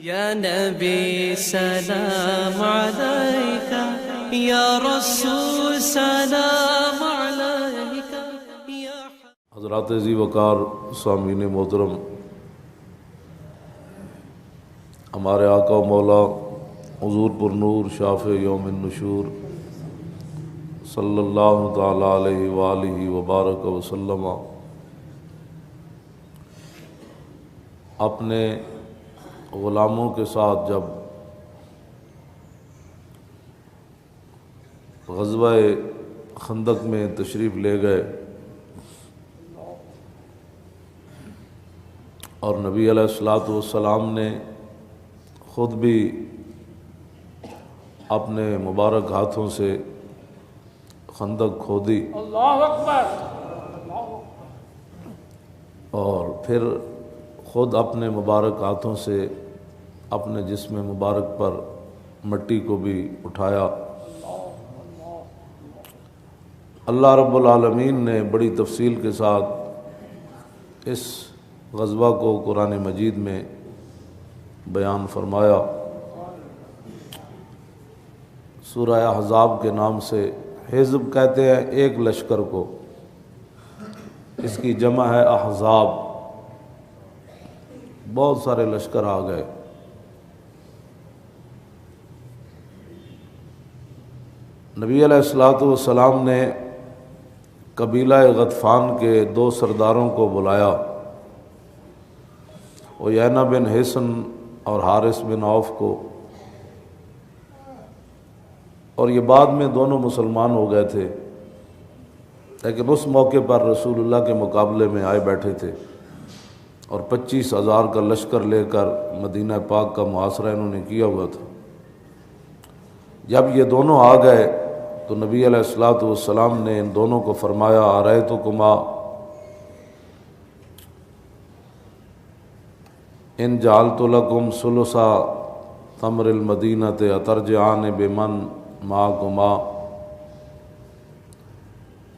یا نبی سلام علیک، یا رسول سلام علیک، یا حضرات ذی وقار سامعین محترم، ہمارے آقا و مولا حضور پر نور شافع یوم النشور صلی اللہ تعالی علیہ وآلہ وبارک وسلم اپنے غلاموں کے ساتھ جب غزوہ خندق میں تشریف لے گئے اور نبی علیہ الصلوۃ والسلام نے خود بھی اپنے مبارک ہاتھوں سے خندق کھودی اللہ اکبر، اور پھر خود اپنے مبارک ہاتھوں سے اپنے جسم مبارک پر مٹی کو بھی اٹھایا۔ اللہ رب العالمین نے بڑی تفصیل کے ساتھ اس غزوہ کو قرآن مجید میں بیان فرمایا۔ سورہ احزاب کے نام سے حزب کہتے ہیں ایک لشکر کو، اس کی جمع ہے احزاب، بہت سارے لشکر آ گئے۔ نبی علیہ الصلوۃ والسلام نے قبیلہ غطفان کے دو سرداروں کو بلایا، عیینہ بن حصن اور حارث بن عوف کو، اور یہ بعد میں دونوں مسلمان ہو گئے تھے، لیکن اس موقع پر رسول اللہ کے مقابلے میں آئے بیٹھے تھے اور 25,000 کا لشکر لے کر مدینہ پاک کا محاصرہ انہوں نے کیا ہوا تھا۔ جب یہ دونوں آ گئے تو نبی علیہ الصلوۃ والسلام نے ان دونوں کو فرمایا، ارأیتکما ان جعلت لکم ثلث تمر المدینۃ اترجعان بمن معکما۔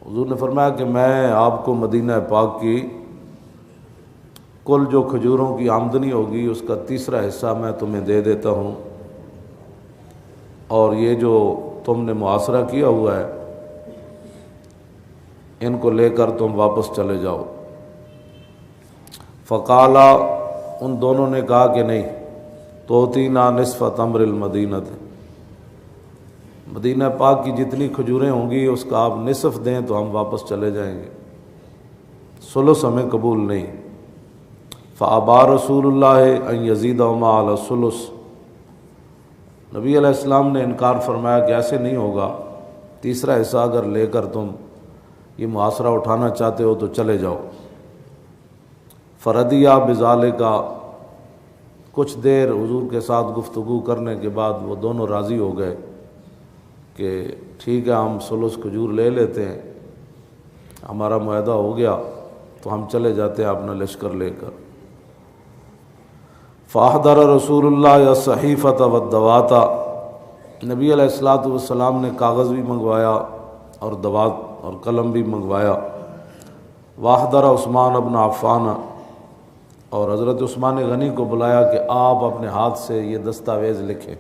حضور نے فرمایا کہ میں آپ کو مدینہ پاک کی کل جو کھجوروں کی آمدنی ہوگی اس کا تیسرا حصہ میں تمہیں دے دیتا ہوں، اور یہ جو تم نے محاصرہ کیا ہوا ہے ان کو لے کر تم واپس چلے جاؤ۔ فقالا، ان دونوں نے کہا کہ نہیں، توتینا نصف تمر المدینۃ، مدینہ پاک کی جتنی کھجوریں ہوں گی اس کا آپ نصف دیں تو ہم واپس چلے جائیں گے، ثلث ہمیں قبول نہیں۔ فابا رسول اللہ ان یزیدہما علی الثلث، نبی علیہ السلام نے انکار فرمایا کہ ایسے نہیں ہوگا، تیسرا حصہ اگر لے کر تم یہ محاصرہ اٹھانا چاہتے ہو تو چلے جاؤ۔ فردیا بذالک، کچھ دیر حضور کے ساتھ گفتگو کرنے کے بعد وہ دونوں راضی ہو گئے کہ ٹھیک ہے، ہم ثلث کھجور لے لیتے ہیں، ہمارا معاہدہ ہو گیا تو ہم چلے جاتے ہیں اپنا لشکر لے کر۔ فاحضر رسول اللہ الصحیفۃ والدوات، نبی علیہ الصلوۃ والسلام نے کاغذ بھی منگوایا اور دوات اور قلم بھی منگوایا۔ واحضر عثمان بن عفان، اور حضرت عثمان غنی کو بلایا کہ آپ اپنے ہاتھ سے یہ دستاویز لکھیں۔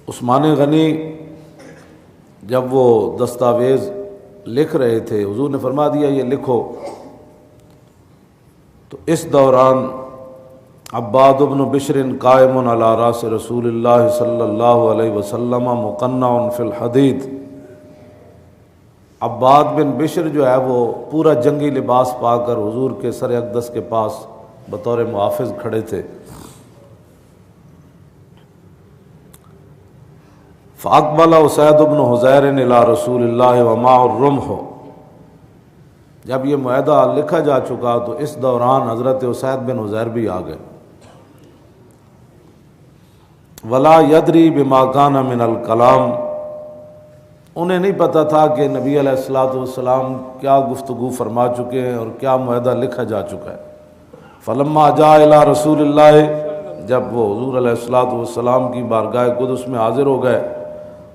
عثمان غنی جب وہ دستاویز لکھ رہے تھے، حضور نے فرما دیا یہ لکھو، تو اس دوران عباد بن بشر قائم علی راس رسول اللہ صلی اللہ علیہ وسلم مقنع فی الحدید، عباد بن بشر جو ہے وہ پورا جنگی لباس پا کر حضور کے سر اقدس کے پاس بطور محافظ کھڑے تھے۔ فاقبل اسید بن حضیر الی رسول اللہ ومعه الرمح، جب یہ معاہدہ لکھا جا چکا تو اس دوران حضرت اسید بن حضیر بھی آ گئے۔ ولا یدری بما کان من الکلام، انہیں نہیں پتہ تھا کہ نبی علیہ الصلوۃ والسلام کیا گفتگو فرما چکے ہیں اور کیا معاہدہ لکھا جا چکا ہے۔ فلما جاء الی رسول اللہ، جب وہ حضور علیہ الصلوۃ والسلام کی بارگاہ قدس میں حاضر ہو گئے،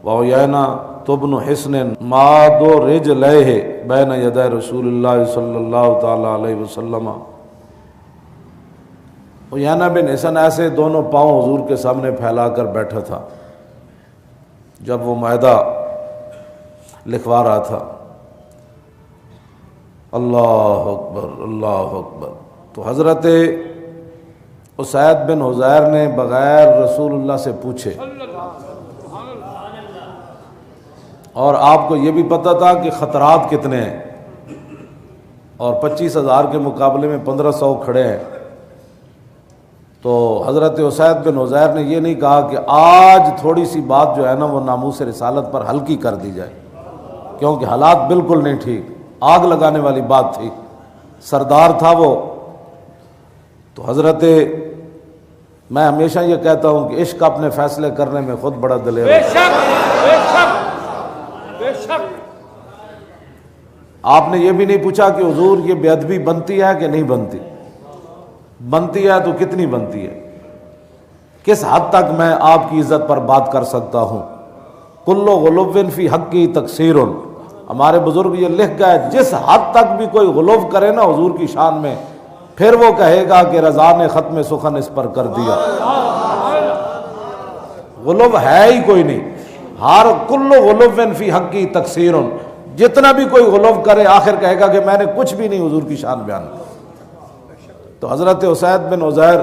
وعیینہ تبن حسن ماد و رجلیہ بین یدی رسول اللہ صلی اللہ تعالی علیہ وسلم۔ عیینہ بن حسن ایسے دونوں پاؤں حضور کے سامنے پھیلا کر بیٹھا تھا جب وہ معاہدہ لکھوا رہا تھا۔ اللہ اکبر اللہ اکبر۔ تو حضرت اسید بن حضیر نے بغیر رسول اللہ سے پوچھے، اور آپ کو یہ بھی پتہ تھا کہ خطرات کتنے ہیں، اور 25,000 کے مقابلے میں 1500 کھڑے ہیں، تو حضرت اسید بن حضیر نے یہ نہیں کہا کہ آج تھوڑی سی بات جو ہے نا وہ ناموس رسالت پر ہلکی کر دی جائے، کیونکہ حالات بالکل نہیں ٹھیک، آگ لگانے والی بات تھی، سردار تھا وہ۔ تو حضرت، میں ہمیشہ یہ کہتا ہوں کہ عشق اپنے فیصلے کرنے میں خود بڑا دلیر ہے۔ آپ نے یہ بھی نہیں پوچھا کہ حضور یہ بے ادبی بنتی ہے کہ نہیں بنتی، بنتی ہے تو کتنی بنتی ہے، کس حد تک میں آپ کی عزت پر بات کر سکتا ہوں۔ کل غلو فی حقی تقصیر، ہمارے بزرگ یہ لکھ گئے جس حد تک بھی کوئی غلو کرے نا حضور کی شان میں، پھر وہ کہے گا کہ رضا نے ختم سخن اس پر کر دیا۔ غلو ہے ہی کوئی نہیں، ہر کل غلو فی حقی تقصیر، جتنا بھی کوئی غلو کرے آخر کہے گا کہ میں نے کچھ بھی نہیں حضور کی شان بیان کی۔ تو حضرت اسید بن حضیر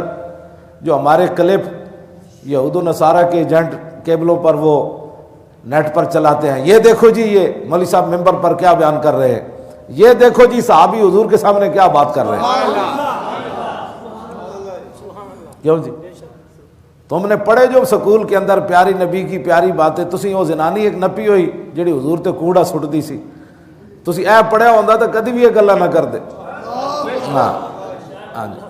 جو ہمارے کلپ یہود و نصارہ کے ایجنٹ کیبلوں پر وہ نیٹ پر چلاتے ہیں، یہ دیکھو جی یہ مولوی صاحب ممبر پر کیا بیان کر رہے ہیں، یہ دیکھو جی صحابی حضور کے سامنے کیا بات کر رہے ہیں، کیوں جی تم نے پڑھے جو سکول کے اندر پیاری نبی کی پیاری باتیں، تسی وہ زنانی ایک نپی ہوئی جڑی حضور تے کوڑا سٹدی سی، تسی اے پڑھیا ہوندا تو کدی بھی یہ گلاں نہ کردے۔ ہاں ہاں جی،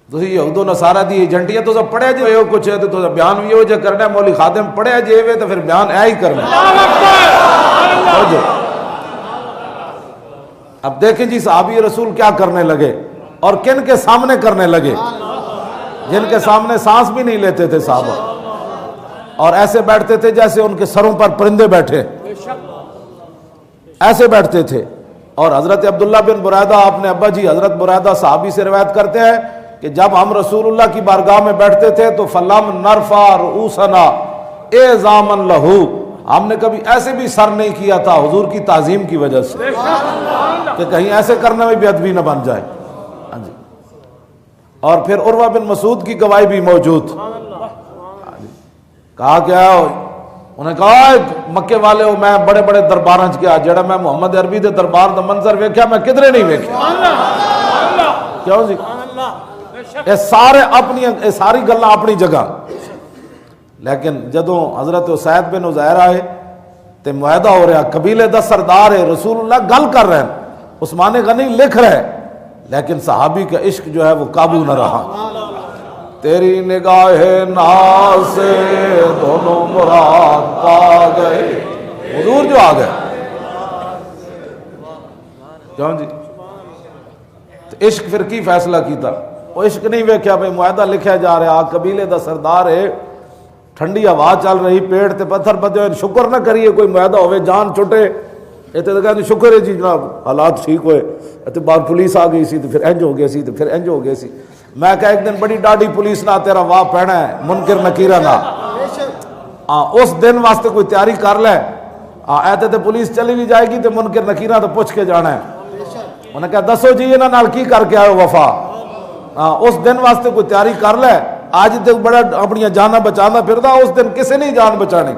تسی یہود و نصارہ دی ایجنٹی ہے، تو پڑھیا جی ہو کچھ ہے تو بیان بھی ہو جے کرنا ہے، مولوی خادم پڑھیا جے وے تو پھر بیان اے ہی کرنا ہے۔ اب دیکھیں جی صحابی رسول کیا کرنے لگے اور کن کے سامنے کرنے لگے، جن کے سامنے سانس بھی نہیں لیتے تھے صحابہ، اور ایسے بیٹھتے تھے جیسے ان کے سروں پر پرندے بیٹھے، ایسے بیٹھتے تھے۔ اور حضرت عبداللہ بن برائدہ، اپنے ابا جی حضرت برائدہ صحابی سے روایت کرتے ہیں کہ جب ہم رسول اللہ کی بارگاہ میں بیٹھتے تھے تو فلم نرفع رؤوسنا اعظاما لہ، ہم نے کبھی ایسے بھی سر نہیں کیا تھا حضور کی تعظیم کی وجہ سے، کہ کہیں ایسے کرنے میں بے ادبی نہ بن جائے۔ ہاں جی، اور پھر عروہ بن مسعود کی گواہی بھی موجود، کہا کیا انہیں کہا مکے والے ہو، میں بڑے بڑے درباراں چ گیا، جڑا میں محمد عربی دے دربار دا منظر ویکھیا میں کدھرے نہیں ویکھیا۔ کیوں جی یہ سارے اپنی ساری گلاں اپنی جگہ، لیکن جدوں حضرت اسید بن حضیر آئے تے معاہدہ ہو رہا، قبیلے دا سردار ہے، رسول اللہ گل کر رہے ہیں، عثمان غنی لکھ رہے، لیکن صحابی کا عشق جو ہے وہ قابو نہ رہا۔ تیری نگاہ ناز سے دونوں مراد پا گئے، حضور جو آ گئے۔ کیوں جی تو عشق پھر کی فیصلہ کیتا، وہ عشق نہیں ویکھیا بھئی معاہدہ لکھیا جا رہا، قبیلے دا سردار ہے، ٹھنڈی ہوا چل رہی، پیڑ تے پتھر بدے ہوئے، شکر نہ کریے کوئی معاہدہ ہوئے جان چھٹے، اتنے تو کہتے شکر ہے جی جناب حالات ٹھیک ہوئے، اتنے بعد پولیس آ گئی سی تو پھر انج ہو گئی سی تو پھر انج ہو گئی سی۔ میں کہا ایک دن بڑی ڈاڈی پولیس نہ تیرا واہ پہنا ہے، منکر نکیرہ نہ، اس دن واسطے کوئی تیاری کر لے، ایتے تے پولیس چلی بھی جائے گی تو منکر نکیرہ تو پوچھ کے جانا ہے۔ انہیں کہا دسو جی انہاں نال کی کر کے آئے وفا، اس دن واسطے کوئی تیاری کر لے، آج تے بڑا اپنی جانا بچانا پھردا، اس دن کسے نہیں جان بچانی،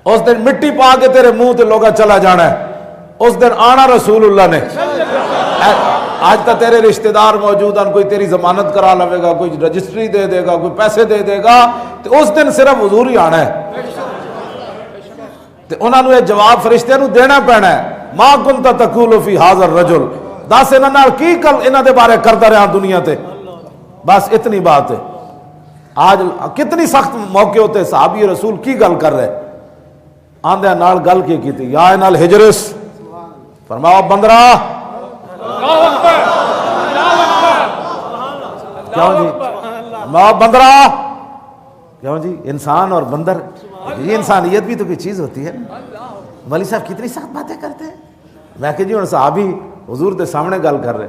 اس دن مٹی پا کے تیرے منہ تے لوگا چلا جانا ہے، اس دن آنا رسول اللہ نے۔ آج تک تیرے رشتہ دار موجود ہیں، کوئی تیری ضمانت کرا لوے گا، کوئی رجسٹری دے دے گا، کوئی پیسے دے دے گا، تو اس دن صرف حضور ہی آنا ہے۔ تو انہوں نے جواب فرشتے نو دینا پینا ہے، ما کنت تقول فی ھذا الرجل، دس انہاں نال کی کل انہاں دے بارے کردا رہا دنیا تے، بس اتنی بات ہے۔ آج کتنی سخت موقع ہوتے، صحابی رسول کی گل کر رہے، آندے نال گل کی تھی، یا نال ہجرس، فرمایا بندرا، کیوں جی بندرا، کیوں جی انسان اور بندر یہ انسانیت بھی تو کوئی چیز ہوتی ہے. مولوی صاحب کتنی سخت باتیں کرتے ہیں. میں کہ جی ہوں صحابی حضور کے سامنے گل کر رہے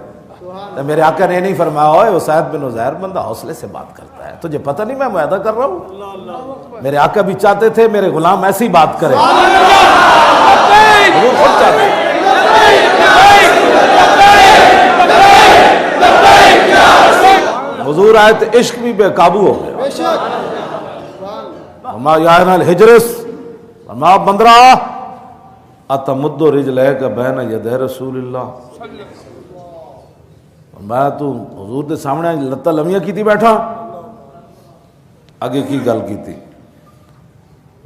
تو میرے آقا نے نہیں فرمایا اوے اسید بن عزیر بندہ حوصلے سے بات کرتا ہے, تجھے پتہ نہیں میں معاہدہ کر رہا ہوں. میرے آقا بھی چاہتے تھے میرے غلام ایسی بات کرے. حضور خود چاہتے ہیں. حضور آئے تو عشق بھی بے قابو ہو گیا. یا الحجرس ما بندرا اتمد رجلیک بین یدی رسول اللہ. میں تو حضور دے سامنے لتاں لمیاں کیتی بیٹھا, اگے کی گل کیتی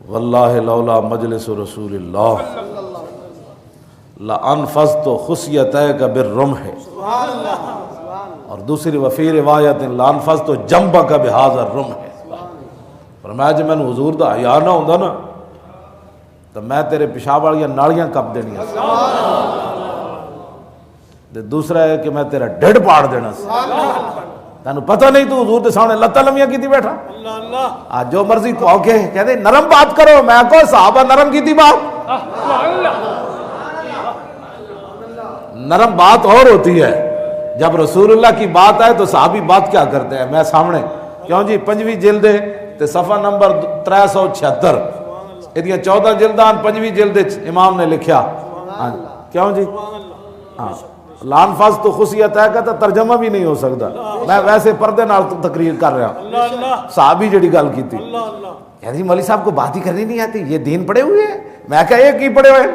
واللہ لولا مجلس رسول اللہ لانفذت خصیتیک بالرمح, اور دوسری وفی روایت لانفذت جنبک بہذا الرمح. فرمایا جی میں حضور دا حیا نہ ہوندا نا تو میں تیرے پیشاب والیاں نالیاں کپ دینیاں. دوسرا ہے کہ میں تیرا ڈھڈ پاڑ دینا. تینوں پتہ نہیں تو حضور دے سامنے لتاں لمیاں کیتی بیٹھا. آج جو مرضی تو آ کے کہتے نرم بات کرو, میں کو صحابہ نرم کیتی بات. نرم بات اور ہوتی ہے, جب رسول اللہ کی بات آئے تو صحابی بات کیا کرتے ہیں. میں سامنے کیوں جی 5ویں جلد تے صفحہ نمبر 376 یہ 14 جلدان 5ویں جلد امام نے لکھیا. کیوں جی ہاں لانفاظ تو خصیت ہے کہ ترجمہ بھی نہیں ہو سکتا. میں ویسے پردے نال تقریر کر رہا. صحابی جڑی گل کی تھی یعنی مولوی صاحب کو بات ہی کرنی نہیں آتی, یہ دین پڑے ہوئے ہیں. میں کہا یہ کی پڑے ہوئے.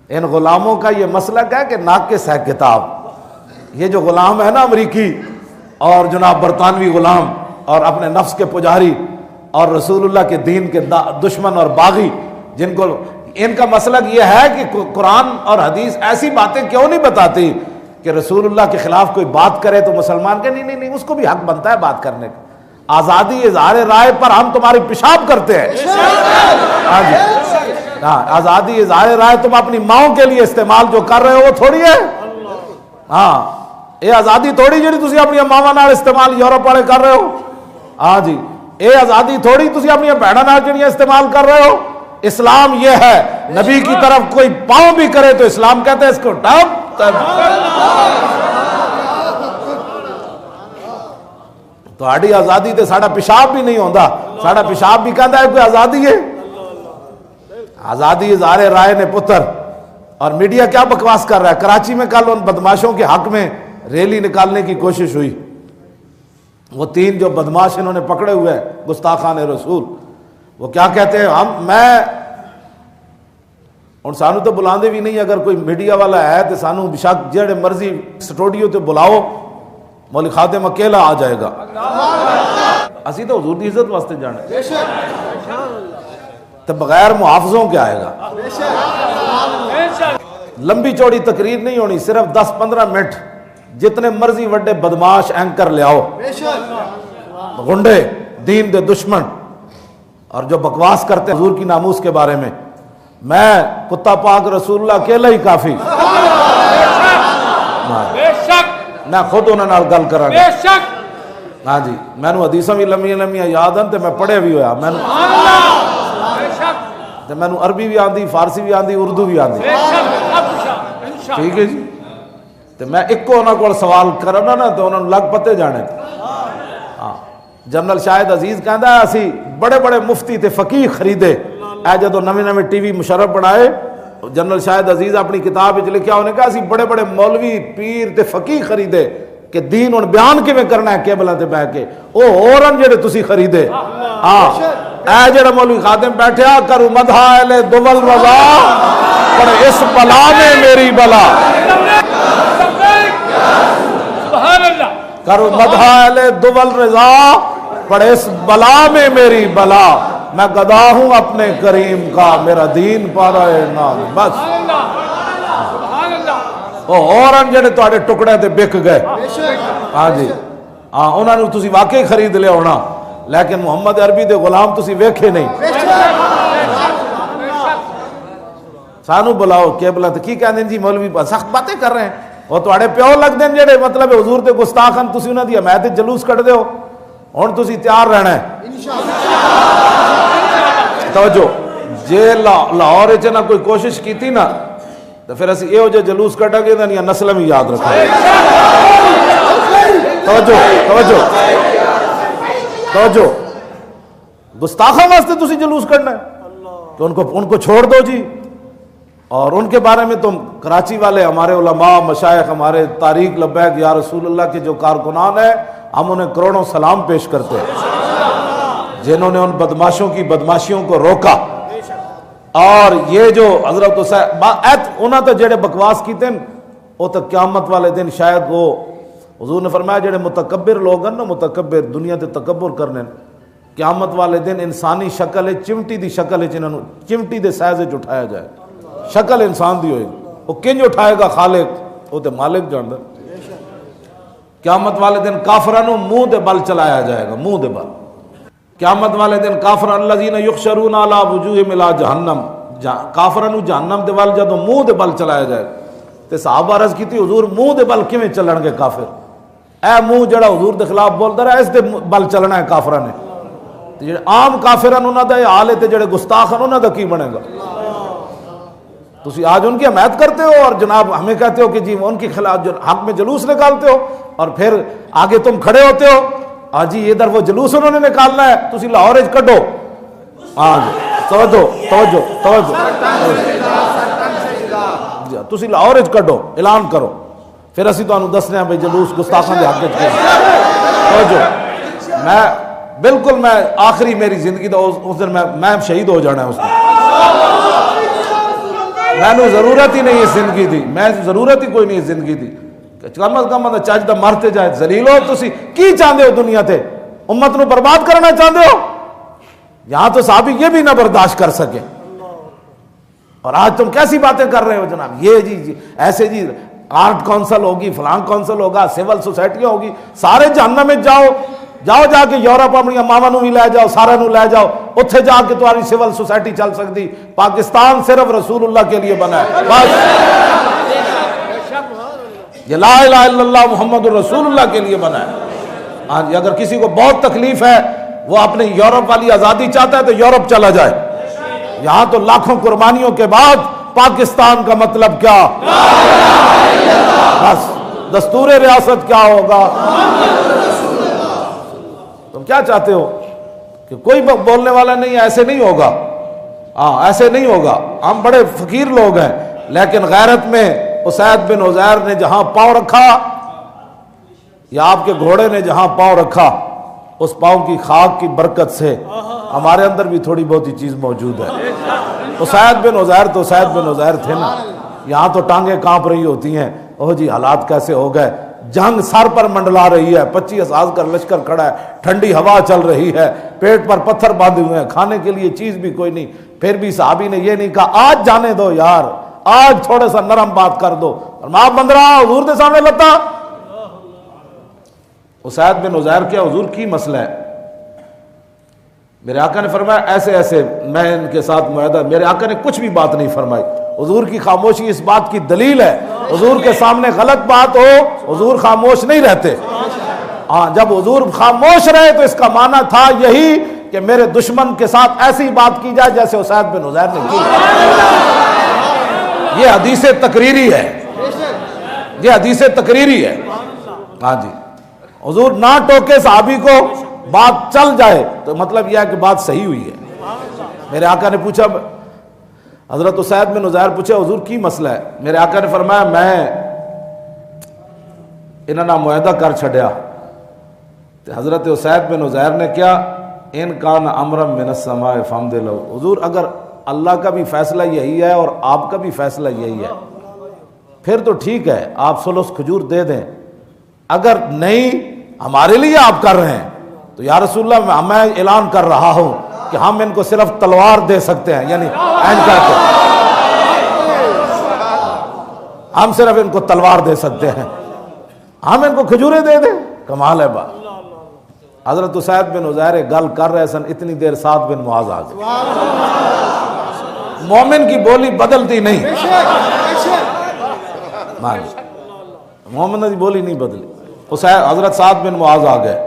ان غلاموں کا یہ مسلک ہے کہ ناقص ہے کتاب. یہ جو غلام ہے نا امریکی اور جناب برطانوی غلام اور اپنے نفس کے پجاری اور رسول اللہ کے دین کے دشمن اور باغی, جن کو ان کا مسلک یہ ہے کہ قرآن اور حدیث ایسی باتیں کیوں نہیں بتاتی کہ رسول اللہ کے خلاف کوئی بات کرے تو مسلمان کہ نہیں اس کو بھی حق بنتا ہے بات کرنے کا. آزادی اظہار رائے پر ہم تمہاری پیشاب کرتے ہیں. ہاں جی ہاں, آزادی اظہار رائے تم اپنی ماؤں کے لیے استعمال جو کر رہے ہو وہ تھوڑی ہے. ہاں یہ آزادی تھوڑی جی تسی اپنی ماواں نال استعمال یورپ والے کر رہے ہو. ہاں جی یہ آزادی تھوڑی تسی اپنی بہناں نال جڑیاں استعمال کر رہے ہو. اسلام یہ ہے نبی کی طرف کوئی پاؤں بھی کرے تو اسلام کہتے ہیں اس کو ڈب. تو آڑی آزادی تے ساڑا پیشاب بھی نہیں ہوندا. ساڑا پیشاب بھی کہندا ہے کوئی آزادی ہے. آزادی اظہار رائے نے پتر. اور میڈیا کیا بکواس کر رہا ہے. کراچی میں کل ان بدماشوں کے حق میں ریلی نکالنے کی کوشش ہوئی. وہ 3 جو بدماش انہوں نے پکڑے ہوئے ہیں گستاخان رسول, وہ کیا کہتے ہیں میں اور سانو تو بلاندے بھی نہیں. اگر کوئی میڈیا والا ہے تو سانو بشک جڑے مرضی سٹوڈیو تے بلاؤ, مولوی خادم اکیلا آ جائے گا. اسی تو حضور دی عزت واسطے جانے تو بغیر محافظوں کے آئے گا. لمبی چوڑی تقریر نہیں ہونی, صرف 10-15 منٹ. جتنے مرضی وڈے بدماش اینکر لے آؤ, غنڈے دین دے دشمن اور جو بکواس کرتے ہیں حضور کی ناموس کے بارے میں. میں کتا پاک رسول اللہ اکیلا ہی کافی. میں خود انہوں نے گل کرا. ہاں جی میں نے حدیثاں بھی لمیاں لمیاں یاد ہیں تے میں پڑھے بھی ہویا. میں نے عربی بھی آندی, فارسی بھی آندی, اردو بھی آندی. ٹھیک ہے جی. تے میں ایک کو انہوں کو سوال کرنا نا تو انہوں نے لگ پتے جانے. ہاں جنرل شاہد عزیز کہندا ہے اسی بڑے بڑے مفتی تے فقیہ خریدے. اے جدو نویں ٹی وی مشرف بنائے جنرل شاہد عزیز اپنی کتاب وچ لکھیا انہیں کہا اسی بڑے بڑے مولوی پیر تے فقیہ خریدے کہ دین ہن بیان کیویں کرنا ہے کیبلاں تے بیٹھ کے. او ہورن جڑے تسی خریدے. ہاں اے جڑا مولوی خادم بیٹھیا کرو مدح اہل دول رضا پر اس بلا میں میری بلا. کرو مدح اہل دول رضا پر اس بلا میں میری بلا. میں گدا ہوں اپنے کریم کا میرا دین پارا ہے نام. بس اور جڑے تواڈے ٹکڑے تے بک گئے. ہاں جی ہاں انہاں نوں تسی واقعی خرید لیا ہونا, لیکن محمد عربی دے غلام تسی ویکھے نہیں. سانو بلاؤ کیبلا تے کی کہندے جی مولوی سخت باتیں کر رہے ہیں. وہ تواڈے پیو لگدے نے جڑے مطلب حضور تے گستاخ ہیں, تسی انہاں دی حمایت جلوس کڈ دیو. ہن تسی تیار رہنا ہے. توجہ جے لاہور چ نہ کوئی کوشش کی نا تو پھر اسی یہو جہ جلوس کٹا گے یا نسل بھی یاد رکھا. توجہ توجہ توجہ گستاخاں واسطے تسی جلوس کرنا ہے تو ان کو چھوڑ دو جی. اور ان کے بارے میں تم کراچی والے ہمارے علماء مشائخ ہمارے تاریخ لبیک یا رسول اللہ کے جو کارکنان ہیں ہم انہیں کروڑوں سلام پیش کرتے ہیں جنہوں نے ان بدماشوں کی بدماشیوں کو روکا. اور یہ جو حضرت انہوں تو جڑے بکواس کیتے ہیں وہ تو قیامت والے دن شاید وہ حضور نے فرمایا جڑے متکبر لوگ ہیں نا متکبر دنیا تے تکبر کرنے قیامت والے دن انسانی شکل ہے چمٹی دی شکل ہے جنہوں چمٹی دے سائز اٹھایا جائے شکل انسان دی ہوئے گی وہ کنج اٹھائے گا خالق وہ تے مالک جاندہ. قیامت والے دن کافرانوں منہ دے بل چلایا جائے گا منہ دے بل. قیامت والے دن کافران الذین یحشرون علی وجوہہم الی جہنم کافرانوں جہنم دے بل جدوں منہ دے بل چلایا جائے تے صحابہ عرض کیتی حضور منہ دے بل کیویں چلن گے کافر اے منہ جڑا حضور دے خلاف بولدا رہا اس دے بل چلنا ہے کافراں نے. تے جڑے عام کافران انہاں دا حال ہے تے جڑے گستاخ ہیں انہاں دا کی بنے گا. تسی آج ان کی حمایت کرتے ہو اور جناب ہمیں کہتے ہو کہ جی ان کے خلاف حق میں جلوس نکالتے ہو اور پھر آگے تم کھڑے ہوتے ہو آج جی ادھر وہ جلوس انہوں نے نکالنا ہے تسی لاہور اچ کڈو. ہاں توجہ توجہ توجہ تسی لاہور اچ کڈو اعلان کرو پھر اسی تانوں دسنے ہیں بھئی جلوس گستاخاں دے حق وچ توجہ. میں بالکل میں آخری میری زندگی دا اس دن میں شہید ہو جانا ہے اس دن. میں نے ضرورت ہی نہیں ہے زندگی دی میں ضرورت ہی کوئی نہیں ہے زندگی دی. کم از کم چج دا مرتے جائے ذلیل ہو تسی کی چاہتے ہو دنیا تے امت نو برباد کرنا چاہتے ہو. یہاں تو صحابی یہ بھی نہ برداشت کر سکے اور آج تم کیسی باتیں کر رہے ہو جناب. یہ جی ایسے جی آرٹ کونسل ہوگی فلان کونسل ہوگا سول سوسائٹیاں ہوگی سارے جہنم میں جاؤ جا کے یورپ اپنی ماواں نو بھی لے جاؤ سارے نو لے جاؤ اتھے جا کے تمہاری سول سوسائٹی چل سکتی. پاکستان صرف رسول اللہ کے لیے بنا ہے بس. یہ لا الہ الا اللہ محمد الرسول اللہ کے لیے بنا ہے. ہاں جی اگر کسی کو بہت تکلیف ہے وہ اپنے یورپ والی آزادی چاہتا ہے تو یورپ چلا جائے. یہاں تو لاکھوں قربانیوں کے بعد پاکستان کا مطلب کیا بس دستور ریاست کیا ہوگا. تم کیا چاہتے ہو کہ کوئی بولنے والا نہیں ہے ایسے نہیں ہوگا. ہاں ایسے نہیں ہوگا. ہم بڑے فقیر لوگ ہیں لیکن غیرت میں اسید بن عزیر نے جہاں پاؤں رکھا یا آپ کے گھوڑے نے جہاں پاؤں رکھا اس پاؤں کی خاک کی برکت سے ہمارے اندر بھی تھوڑی بہت ہی چیز موجود ہے. اسید بن عزیر تو اسید بن عزیر تھے نا. یہاں تو ٹانگیں کانپ رہی ہوتی ہیں اوہ جی حالات کیسے ہو گئے. جنگ سر پر منڈلا رہی ہے 25,000 کا لشکر کھڑا ہے ٹھنڈی ہوا چل رہی ہے پیٹ پر پتھر باندھے ہوئے ہیں کھانے کے لیے چیز بھی کوئی نہیں. پھر بھی صحابی نے یہ نہیں کہا آج جانے دو یار آج تھوڑا سا نرم بات کر دو اور آپ بندرا حضور دے سامنے لتا. اسید بن عزیر کیا حضور کی مسئلہ ہے. میرے آقا نے فرمایا ایسے ایسے میں ان کے ساتھ معاہدہ. میرے آقا نے کچھ بھی بات نہیں فرمائی. حضور کی خاموشی اس بات کی دلیل ہے حضور کے سامنے غلط بات ہو حضور خاموش نہیں رہتے. ہاں جب حضور خاموش رہے تو اس کا معنی تھا یہی کہ میرے دشمن کے ساتھ ایسی بات کی جائے جیسے اسید بن عزیر نے کی. یہ حدیث تقریری ہے یہ حدیث تقریری ہے. ہاں جی حضور نہ ٹوکے صحابی کو بات چل جائے تو مطلب یہ ہے کہ بات صحیح ہوئی ہے. میرے آقا نے پوچھا حضرت اسید بن عزیر پوچھے حضور کی مسئلہ ہے. میرے آقا نے فرمایا میں انہاں نہ معاہدہ کر چھڑیا. حضرت اسید بن عزیر نے کیا ان کان امرا من السماء فامد لو. حضور اگر اللہ کا بھی فیصلہ یہی ہے اور آپ کا بھی فیصلہ یہی ہے پھر تو ٹھیک ہے آپ سلس کھجور دے دیں. اگر نہیں ہمارے لیے آپ کر رہے ہیں تو یا رسول اللہ میں اعلان کر رہا ہوں کہ ہم ان کو صرف تلوار دے سکتے ہیں یعنی اینڈ کر کے ہم صرف ان کو تلوار دے سکتے ہیں ہم ان کو کھجوریں دے دیں. کمال ہے بات. حضرت اسید بن عزیر گل کر رہے سن اتنی دیر سعد بن معاذ آ گئے. مومن کی بولی بدلتی نہیں مومن کی بولی نہیں بدلی. حضرت سعد بن معاذ آ گئے.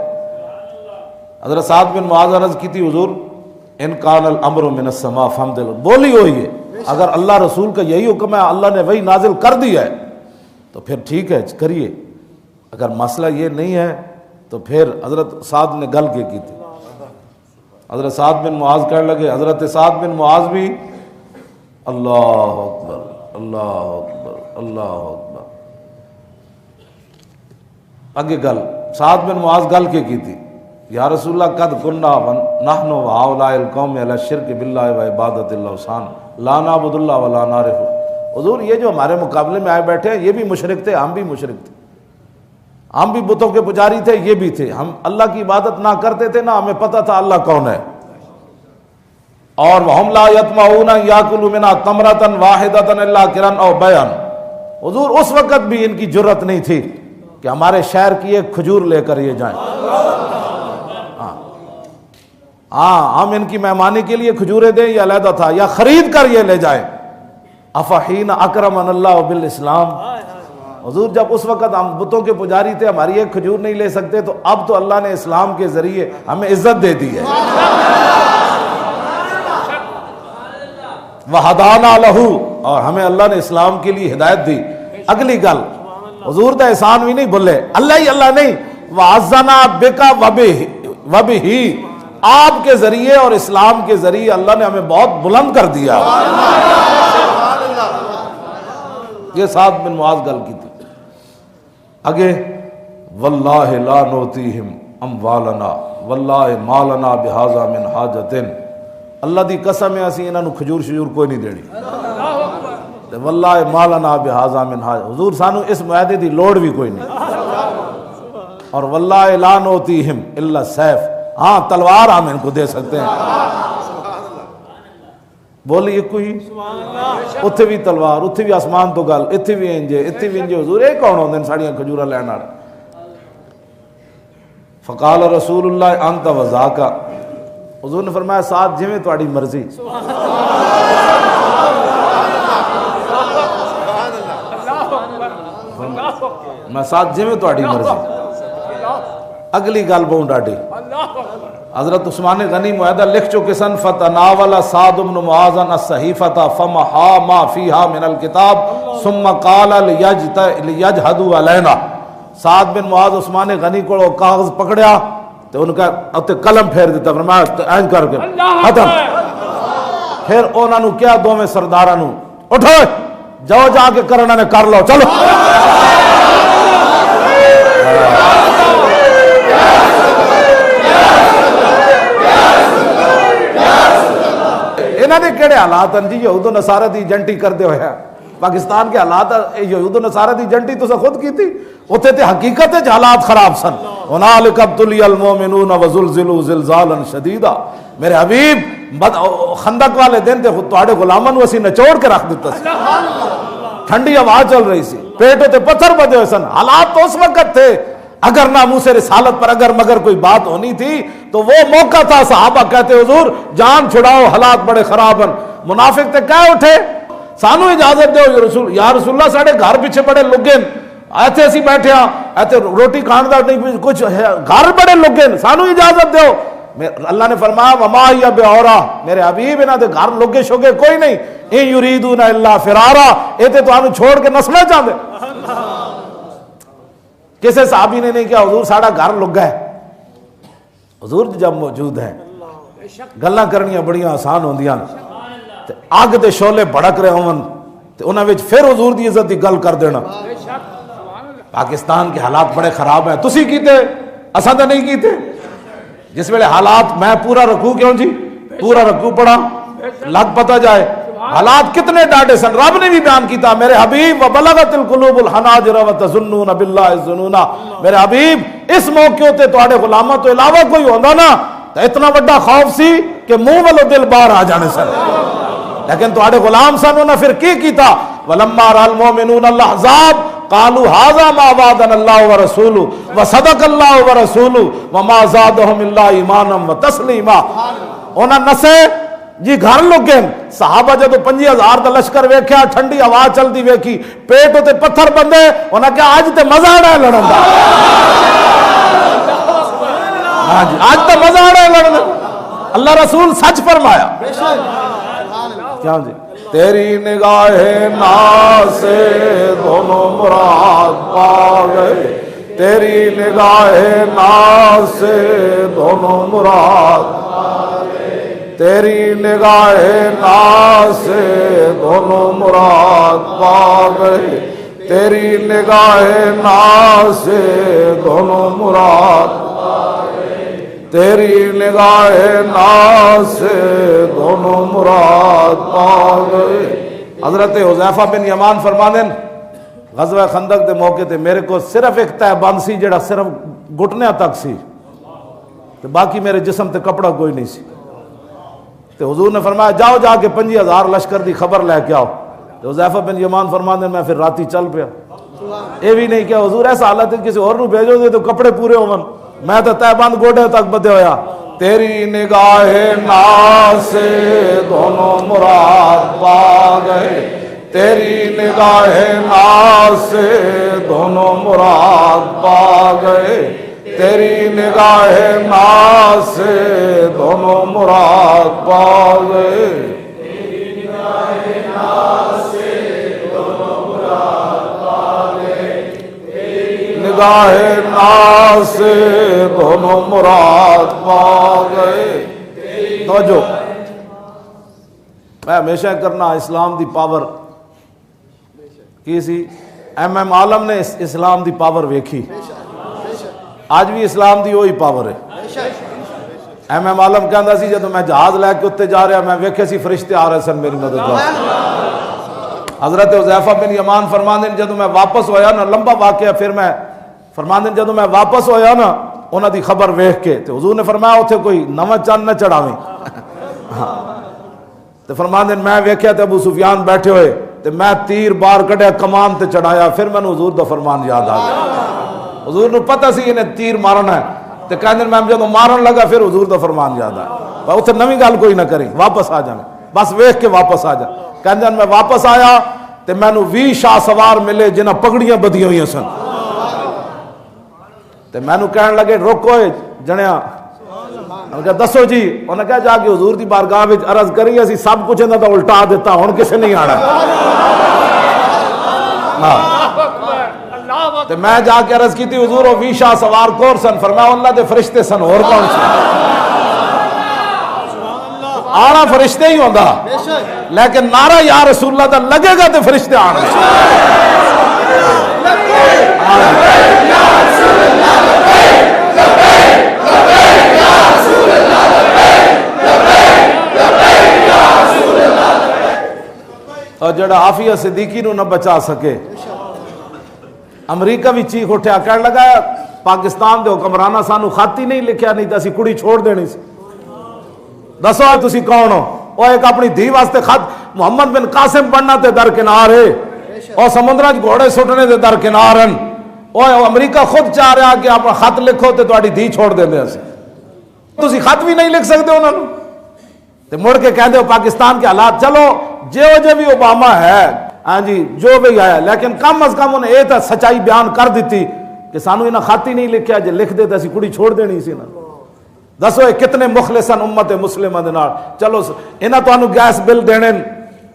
حضرت سعد بن معاذ عرض کی تھی حضور ان کان الامر من السماء فحمد، بولی ہوئی ہے، اگر اللہ رسول کا یہی حکم ہے، اللہ نے وہی نازل کر دیا ہے تو پھر ٹھیک ہے کریے، اگر مسئلہ یہ نہیں ہے تو پھر حضرت سعد نے گل کی تھی، حضرت سعد بن معاذ کہنے لگے، حضرت سعد بن معاذ بھی اللہ اکبر اللہ اکبر اللہ اکبر، آگے گل سعد بن معاذ گل کی تھی، یا رسول اللہ قد کننا نحن وہؤلاء القوم علی الشرک باللہ و عبادت الاوثان لا نعبد اللہ ولا نعرف، حضور یہ جو ہمارے مقابلے میں آئے بیٹھے ہیں یہ بھی مشرک تھے، ہم بھی مشرک تھے، ہم بھی بتوں کے پجاری تھے، یہ بھی تھے، ہم اللہ کی عبادت نہ کرتے تھے، نہ ہمیں پتہ تھا اللہ کون ہے، اور وَهُمْ لَا يَطْمَعُونَ يَأْكُلُوا مِنْهَا تَمْرَةً وَاحِدَةً إِلَّا قِرًا أَوْ بَيْعًا، حضور اس وقت بھی ان کی جرت نہیں تھی کہ ہمارے شہر کی ایک کھجور لے کر یہ جائیں، ہاں ہم ان کی مہمانی کے لیے کھجوریں دیں، یہ علیحدہ تھا، یا خرید کر یہ لے جائیں، افحین اکرمن اللہ بالاسلام، حضور جب اس وقت ہم بتوں کے پجاری تھے، ہماری ایک کھجور نہیں لے سکتے، تو اب تو اللہ نے اسلام کے ذریعے ہمیں عزت دے دی ہے، وَهَدَانَا لَهُ، اور ہمیں اللہ نے اسلام کے لیے ہدایت دی۔ اگلی گل حضور دا احسان بھی نہیں بھولے، اللہ ہی اللہ نہیں، وَعَزَّنَا بِكَ وَبِهِ، آپ کے ذریعے اور اسلام کے ذریعے اللہ نے ہمیں بہت بلند کر دیا، یہ سعد بن معاذ گل کی تھی۔ آگے واللہ لا نوتیہم اموالنا واللہ مالنا بہذا من حاجت، اللہ دی قسم ہے اسی انہاں نو کھجور شجور کوئی نہیں دینی، واللہ مالنا بہذا من حاجت، حضور سانو اس معاہدے دی لوڑ بھی کوئی نہیں، اور واللہ لا نوتیہم الا سیف، ہاں تلوار ہم ان کو دے سکتے ہیں، بولی ایک کوئی اتھے بھی تلوار، اتھے بھی آسمان تو گل، اتھے بھی انجے، اتھے بھی انجے، حضور ایک کون ہوندے ساڑیاں کھجورہ لینا۔ فقال رسول اللہ انت وذاکا، حضور نے فرمایا ساتھ جویں تہاڈی مرضی، میں ساتھ جویں تہاڈی مرضی۔ اگلی گل بہت ڈاڈی، حضرت عثمان غنی معاہدہ لکھ چکے سن، فتناول سعد بن معاذ الصحیفۃ فمحا ما فیہا من الکتاب ثم قال لیجہدوا علینا، سعد بن معاذ عثمان غنی کو کاغذ پکڑیا تو ان کا اتنے قلم پھیر دیتا، فرمایا اینج کر کے ختم، پھر انہوں نے کیا دوویں سرداراں نو اٹھو جاؤ جا کے کرنا نے کر لو، چلو انہوں نے کہڑے حالات ہیں جی، یہود و نصارہ دی ایجنٹی کردے ہوئے ہیں، پاکستان کے حالات یہود و نصارہ دی ایجنٹی تو خود کی تھی، اتنے تے حقیقت ہے حالات خراب سن، هنالک ابتلی المؤمنون وزلزلوا زلزالا شدیدا، میرے حبیب خندق والے دن تے تواڈے غلاماں نو اسی نچوڑ کے رکھ دیتا سی، ٹھنڈی ہوا چل رہی سی، پیٹوں تے پتھر بدے ہوئے سن، حالات تو اس وقت تھے، اگر ناموس رسالت پر اگر مگر کوئی بات ہونی تھی تو وہ موقع تھا، صحابہ کہتے حضور جان چھڑاؤ حالات بڑے خراب ہیں، منافق تے کہہ اٹھے سانو اجازت دو یا رسول اللہ، ساڑھے گھر پیچھے بڑے لگے ایتھے اسی بیٹھے ہاں، ایتھے روٹی کھان دا نہیں کچھ گھر بڑے لگے، سانو اجازت دو، اللہ نے فرمایا وما ہی بعورا، میرے حبیب انہاں دے گھر لگے شوگے کوئی نہیں، ان یریدون الا فرارا، اے تے تانوں چھوڑ کے نسنا چاہندے۔ کسے صحابی نے نہیں کیا حضور ساڑھا گھر لگا ہے، حضور جب موجود ہیں گلاں کرنیاں بڑیاں آسان ہوندیاں، آگ دے شعلے بھڑک رہے ہون تے انہاں وچ پھر حضور دی عزت دی گل کر دینا۔ پاکستان کے حالات بڑے خراب ہیں، تسی کیتے اساں تے نہیں کیتے، جس ویلے حالات میں پورا رکوع کیوں جی پورا رکوع پڑھا لگ پتہ جائے حالات کتنے ڈاڈے سن، رب نے بھی بیان کیتا میرے حبیب وبلغت القلوب الحناجر وتظنون باللہ الظنون، میرے حبیب اس موقع تے تواڈے غلاماں تو علاوہ کوئی ہوندا نا تو اتنا بڑا خوف سی کہ منہ والو دل باہر آ جانے سن، لیکن تواڈے غلام سن انہاں پھر کی کیتا، ولما رأى المؤمنون الاحزاب قالوا هذا ما وعدنا الله ورسوله وصدق الله ورسوله وما زادهم الا ایمانا وتسلیما، انہاں نسے جی گھر لگے، صحابہ جدو 50,000 دا لشکر ویکھیا، ٹھنڈی ہوا چلدی ویکھی، پیٹ تے پتھر بندے، انہاں کہا آج تے مزہ آڑا ہے لڑن دا، ہاں جی آج تے مزہ آڑا ہے لڑن دا، اللہ رسول سچ فرمایا. کیا جی؟ تیری نگاہ ناز سے دونوں مراد پا گئے، تیری نگاہ ناز سے دونوں مراد پا گئے، تیری نگاہ ناز سے دونوں مراد پا گئے، تیری نگاہ ناز سے دونوں مراد پا گئے، تیری نگاہ ناز سے دونوں مراد پا گئے. حضرت حذیفہ بن یمان فرماندے غزوہ خندق دے موقع تے میرے کو صرف ایک تہ بند سی جڑا صرف گھٹنے تک سی تے باقی میرے جسم تے کپڑا کوئی نہیں سی. تے حضور نے فرمایا جاؤ جا کے 50,000 لشکر دی خبر لے کے آؤ. تے حذیفہ بن یمان فرماندے میں پھر راتی چل پیا. یہ بھی نہیں کہ حضور ایسا حالت ہے کسی اور نو بھیجو دے تو کپڑے پورے ہون، میں تو تہ بند گوڑے تک بدے ہویا. تیری نگاہ ناز سے دونوں مراد پا گئے، تیری نگاہ ناز سے دونوں مراد پا گئے، تیری نگاہ ناز سے دونوں مراد پا گئے، تیری نگاہ ناز سے دونوں مراد پا گئے، تیری نگاہ ناز سے دونوں مراد پا گئے. توجہ، میں ہمیشہ کرنا اسلام دی پاور کی سی. ایم عالم نے اسلام دی پاور ویکھی، آج بھی اسلام دی وہی پاور ہے. ایم عالم کہندا سی جدوں میں جہاز لے کے اتنے جا رہا میں ویکھے سی فرشتے آ رہے سن میری مدد واسطے. حضرت حذیفہ بن یمان فرماندے جدوں میں واپس ہویا نا، لمبا واقعہ، پھر میں فرماندے جدوں میں واپس ہویا نا انہاں دی خبر ویکھ کے تے حضور نے فرمایا اوتھے کوئی نواں چند نہ چڑھاویں. تے فرماندے میں ویکھیا تے ابو سفیان بیٹھے ہوئے تے میں تیر بار کڈیا کمان تے چڑھایا. پھر میں حضور دا فرمان یاد آ گیا. حضور نو پتہ سی انہیں تیر مارنا ہے تے کہندے میں جدوں مارن لگا پھر حضور دا فرمان یاد آیا. اوتھے نویں گل کوئی نہ کریں، واپس آ جانا، بس ویکھ کے واپس آ جا. کہندے میں واپس آیا تے مینوں 20 شاہ سوار ملے جنہاں پگڑیاں بدیاں ہوئی سن. تے مینوں کہن لگے روکو جنیا، انہوں نے کہا دسو جی. انہوں نے کہا جا کے حضور دی بارگاہ وچ عرض کری اسی سب کچھ انہاں دا الٹا دیتا، ہن کسے نہیں آنا. تے میں جا کے عرض کی تھی حضور وہ 20 شاہ سوار کور سن؟ فرمایا اللہ دے فرشتے سن، اور کون سن؟ آنا فرشتے ہی ہوندا، لیکن نعرہ یا رسول اللہ دا لگے گا تے فرشتے آن گے. اور جڑا عافیہ صدیقی نو نہ بچا سکے، امریکہ بھی چیخ اٹھیا، کہنے لگا پاکستان دے حکمرانہ سانو خط ہی نہیں لکھیا، نہیں تو اسی کڑی چھوڑ دینی سی. دسو تسی کون ہو؟ وہ ایک اپنی دھی واسطے خط محمد بن قاسم پڑھنا تے درکنار ہے، اور سمندراں گھوڑے سٹنے تے درکنار ہیں. وہ امریکہ خود چاہ رہا کہ آپ خط لکھو تے تہاڈی دھی چھوڑ دیندے اسی. تسی خط بھی نہیں لکھ سکتے انہاں نوں تے مڑ کے کہندے ہو پاکستان کے حالات. چلو جو بھی اوباما ہے، ہاں جی جو بھی آیا، لیکن کم از کم انہیں یہ تو سچائی بیان کر دیتی کہ سانو انہاں خط ہی نہیں لکھیا، جے لکھ دے تے اسی کڑی چھوڑ دینی سی نا. دسو کتنے مخلصن امت مسلمہ دے نال. چلو انہاں تانوں گیس بل دینے،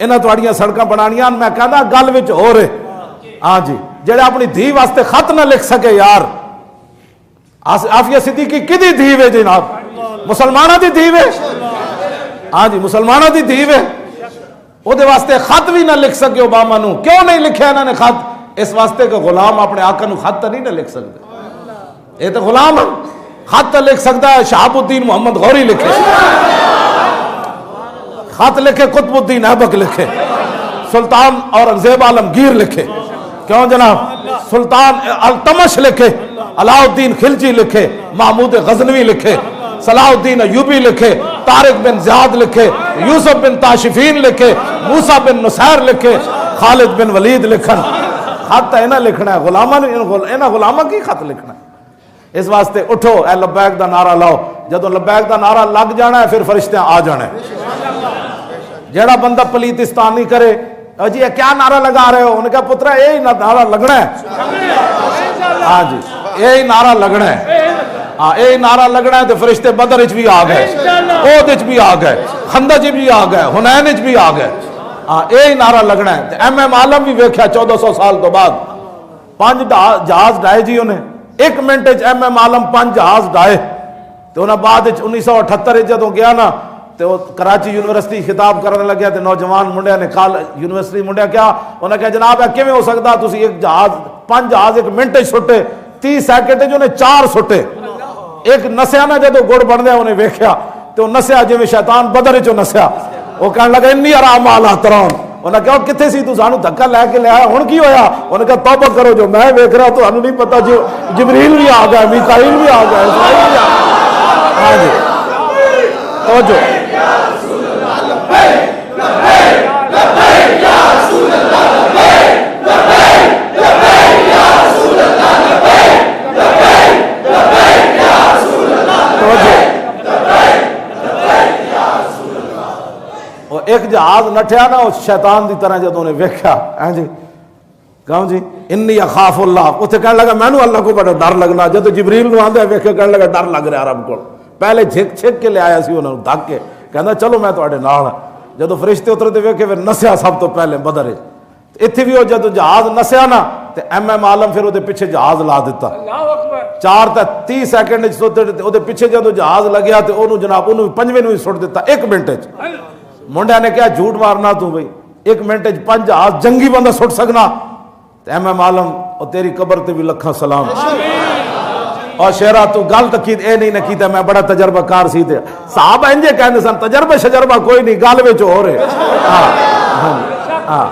انہاں تہاڈیاں سڑکاں بنانیاں. میں کہندا گل وچ ہو رہے، ہاں جی جڑے اپنی دھی واسطے خط نہ لکھ سکے یار. عافیہ صدیقی کدی دھی وے جناب؟ مسلماناں دی دھی وے، ہاں جی مسلماناں دی دھی وے. وہ دے واسطے خط بھی نہ لکھ سکے اوباما نو. کیوں نہیں لکھیا انہوں نے خط؟ اس واسطے کہ غلام اپنے آقا نو خط تو نہیں نہ لکھ سکتے. یہ تو غلام ہے، خط تو لکھ سکتا ہے شہاب الدین محمد غوری لکھے، خط لکھے قطب الدین ایبک لکھے، سلطان اورنگزیب عالمگیر لکھے، کیوں جناب سلطان التمش لکھے، علاء الدین خلجی لکھے، محمود غزنوی لکھے، صلاح الدین ایوبی لکھے، طارق بن زیاد لکھے، یوسف بن تاشفین لکھے، موسیٰ بن نصیر لکھے، خالد بن ولید لکھن. خط ہے نہ لکھنا ہے غلامہ نے، انہاں غلامہ کی خط لکھنا ہے. اس واسطے اٹھو اے لبیک دا نعرہ لاؤ. جدو لبیک دا نعرہ لگ جانا ہے پھر فرشتے آ جانا ہے. جیڑا بندہ پلیتستان نہیں کرے جی یہ کیا نعرہ لگا رہے ہو؟ انہوں نے کہا پترا یہی نعرہ لگنا ہے، ہاں جی یہی نعرہ لگنا ہے. اے نعرہ لگنا ہے تو فرشتے بدر وچ بھی آ گئے، احد وچ بھی آ گئے، خندق وچ بھی آ گئے، حنین وچ بھی آ گئے. اے نعرہ لگنا ہے. ایم ایم عالم بھی ویکھیا 1400 سال تو بعد 5 جہاز ڈائے جی انہیں 1 منٹ وچ ایم ایم عالم 5 جہاز ڈائے. تو انہاں بعد 1978 جدوں گیا نا تو کراچی یونیورسٹی خطاب کرنے لگیا تو نوجوان منڈیا نے یونیورسٹی منڈیا کیا انہوں نے کہا جناب ہے کیویں ہو سکتا تسی 5 جہاز 1 منٹ سٹے 30 سیکنڈ انہیں 4 سٹے. ایک نسیا نا جدو گڑ بن دیا انہیں ویکھیا تو نسیا جی شیطان بدر چو نسیا. وہ کہنے لگا انی ارا ما لا ترون. انہیں کہا کتنے سی تو سانو دھکا لے کے لیا ہن کی ہویا؟ انہیں کہا توبہ کرو جو میں ویکھ رہا تو انہوں نہیں پتا جو جبریل بھی آ گیا میکائیل بھی آ گیا اسرائیل بھی آ گیا. ہاں جی توجہ ایک جہاز نٹھیا نا اس شیطان دی طرح جدوں نے ویکھیا ہاں جی کہوں جی انی اخاف اللہ اتنے کہنے لگا مینوں اللہ کو بڑا ڈر لگنا. جدوں جبریل نو آندا ویکھے کہنے لگا ڈر لگ رہا رب کو. پہلے چھک کے لے آیا سی انہوں دھک کے کہندا چلو میں تواڈے نال. جدوں فرشتے اترے تے ویکھے پھر نسیا سب تو پہلے بدر. اتنے بھی وہ جدوں جہاز نسیا نا تے ایم ایم عالم پھر وہ پیچھے جہاز لا دیتا 4 تے 30 سیکنڈ وہ پیچھے جدوں جہاز لگیا تو انہوں جناب انہوں 5ویں نو سٹ دیتا 1 منٹ. منڈیا نے کہا جھوٹ مارنا تو بھئی 1 منٹ 5 جہاز جنگی بندہ سٹ سکنا. ایم ایم عالم اور تیری قبر تے بھی لکھاں سلام. اور شیرا تو گل تکید اے نہیں نہ کیتا میں بڑا تجربہ کار سی تے صحابہ انجے کہندے سن تجربہ شجربہ کوئی نہیں گل وچ ہو رہے. ہاں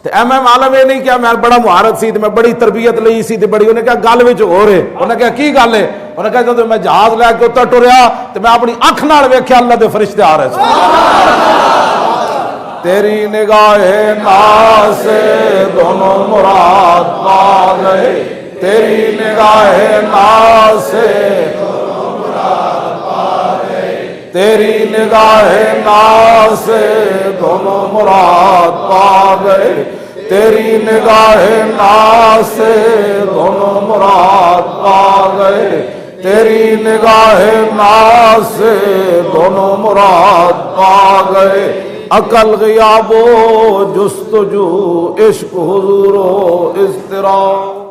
تے ایم ایم عالم یہ نہیں کیا میں بڑا مہارت سی تے میں بڑی تربیت لئی سی تے بڑی. انہیں کہا گل وچ ہو رہے. انہیں کہا کی گل ہے؟ انہیں کہا جدوں میں جہاز لے کے اتر ٹریا تے میں اپنی اکھ نال ویکھیا اللہ دے فرشتے آ رہے سن. تیری نگاہ ناز سے دونوں مراد پا گئے. تیری نگاہ ناز سے دونوں مراد پا گئے. تیری نگاہ ناز سے دونوں مراد پا گئے. تیری نگاہ ناز سے دونوں مراد پا گئے. تیری نگاہ ناز سے دونوں مراد پا گئے. عقل غیاب و جستجو عشق حضور و اضطراب.